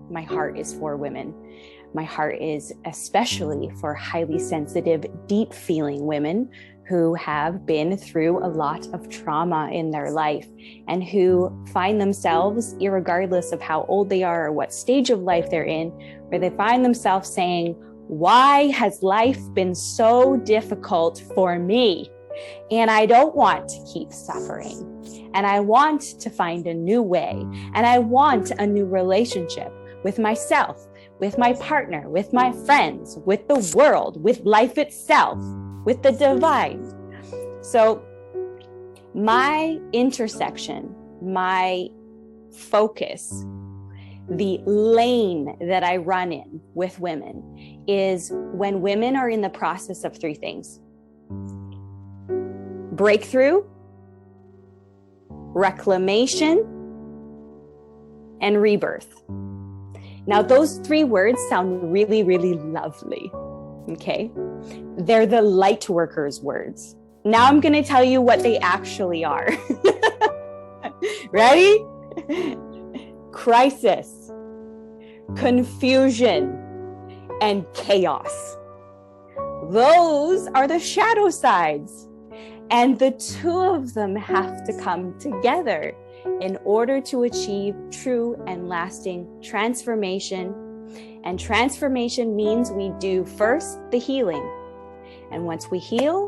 my heart is for women. My heart is especially for highly sensitive, deep feeling women who have been through a lot of trauma in their life and who find themselves, irregardless of how old they are or what stage of life they're in, where they find themselves saying, why has life been so difficult for me? And I don't want to keep suffering. And I want to find a new way. And I want a new relationship with myself, with my partner, with my friends, with the world, with life itself, with the divine. So my intersection, my focus, the lane that I run in with women is when women are in the process of three things: breakthrough, reclamation, and rebirth. Now, those three words sound really, really lovely, okay? They're the light workers' words. Now I'm going to tell you what they actually are. Ready? Crisis, confusion, and chaos. Those are the shadow sides. And the two of them have to come together in order to achieve true and lasting transformation. And transformation means we do first the healing. And once we heal,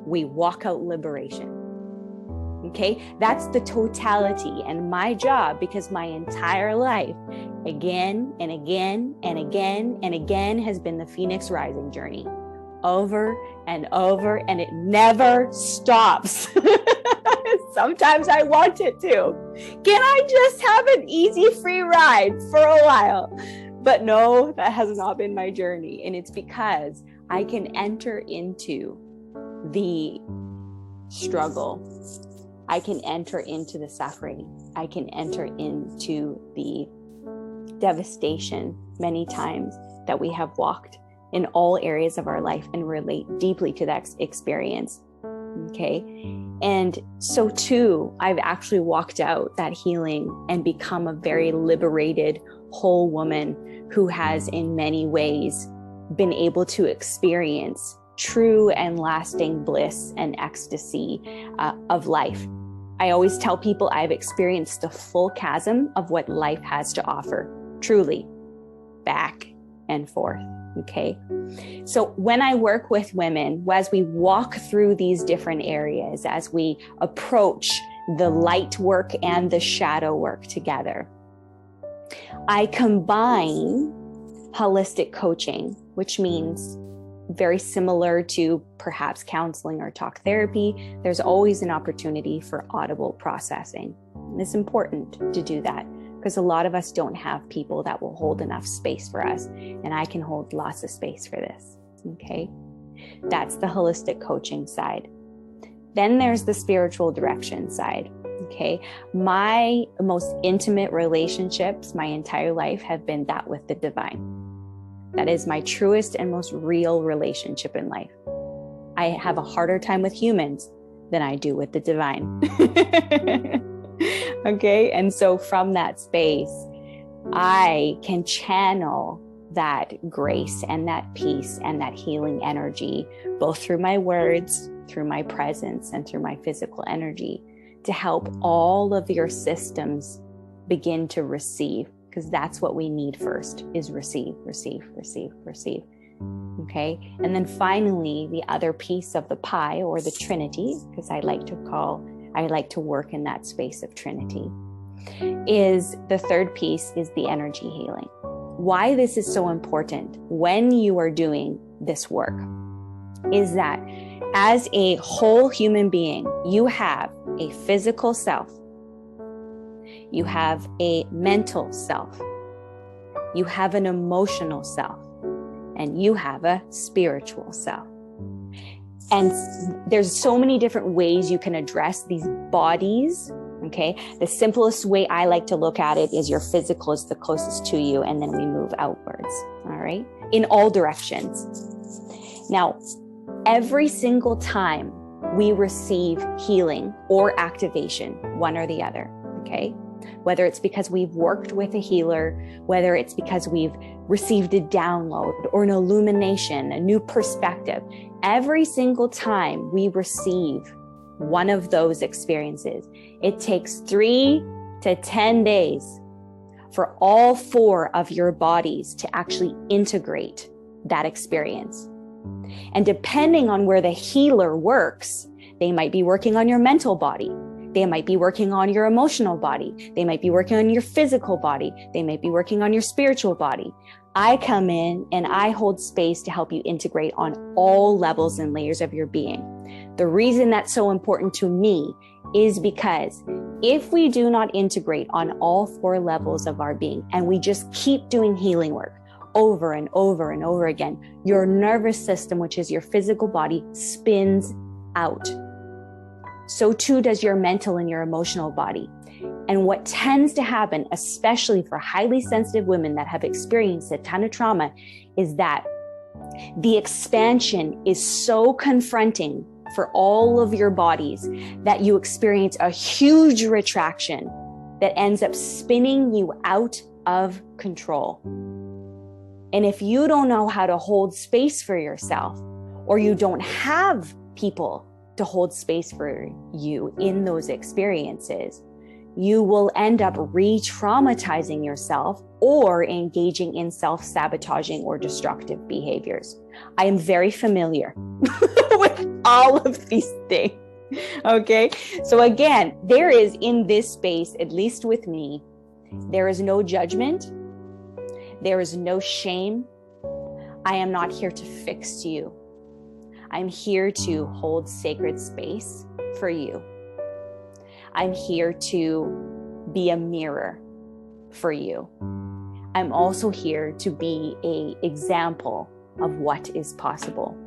we walk out liberation. Okay, that's the totality. And my job, because my entire life, again and again and again and again, has been the Phoenix Rising journey. Over and over, and it never stops. Sometimes I want it to. Can I just have an easy free ride for a while? But no, that has not been my journey. And it's because I can enter into the struggle. I can enter into the suffering. I can enter into the devastation many times that we have walked in all areas of our life and relate deeply to that experience. Okay. And so too, I've actually walked out that healing and become a very liberated, whole woman who has in many ways been able to experience true and lasting bliss and ecstasy of life. I always tell people I've experienced the full chasm of what life has to offer, truly, back and forth. Okay. So when I work with women, as we walk through these different areas, as we approach the light work and the shadow work together, I combine holistic coaching, which means very similar to perhaps counseling or talk therapy. There's always an opportunity for audible processing. And it's important to do that, because a lot of us don't have people that will hold enough space for us. And I can hold lots of space for this. Okay. That's the holistic coaching side. Then there's the spiritual direction side. Okay. My most intimate relationships my entire life have been that with the divine. That is my truest and most real relationship in life. I have a harder time with humans than I do with the divine. Okay. And so from that space, I can channel that grace and that peace and that healing energy, both through my words, through my presence, and through my physical energy, to help all of your systems begin to receive, because that's what we need first, is receive, receive, receive, receive. Okay. And then finally, the other piece of the pie, or the Trinity, because I like to work in that space of Trinity, is the third piece is the energy healing. Why this is so important when you are doing this work is that as a whole human being, you have a physical self, you have a mental self, you have an emotional self, and you have a spiritual self. And there's so many different ways you can address these bodies. Okay. The simplest way I like to look at it is your physical is the closest to you, and then we move outwards. All right. In all directions. Now, every single time we receive healing or activation, one or the other. Okay. whether it's because we've worked with a healer, whether it's because we've received a download or an illumination, a new perspective. Every single time we receive one of those experiences, it takes 3 to 10 days for all 4 of your bodies to actually integrate that experience. And depending on where the healer works, they might be working on your mental body. They might be working on your emotional body. They might be working on your physical body. They might be working on your spiritual body. I come in and I hold space to help you integrate on all levels and layers of your being. The reason that's so important to me is because if we do not integrate on all 4 levels of our being and we just keep doing healing work over and over and over again, your nervous system, which is your physical body, spins out. So too does your mental and your emotional body. And what tends to happen, especially for highly sensitive women that have experienced a ton of trauma, is that the expansion is so confronting for all of your bodies that you experience a huge retraction that ends up spinning you out of control. And if you don't know how to hold space for yourself, or you don't have people to hold space for you in those experiences, you will end up re-traumatizing yourself or engaging in self-sabotaging or destructive behaviors. I am very familiar with all of these things. Okay. So again, there is in this space, at least with me, there is no judgment. There is no shame. I am not here to fix you. I'm here to hold sacred space for you. I'm here to be a mirror for you. I'm also here to be an example of what is possible.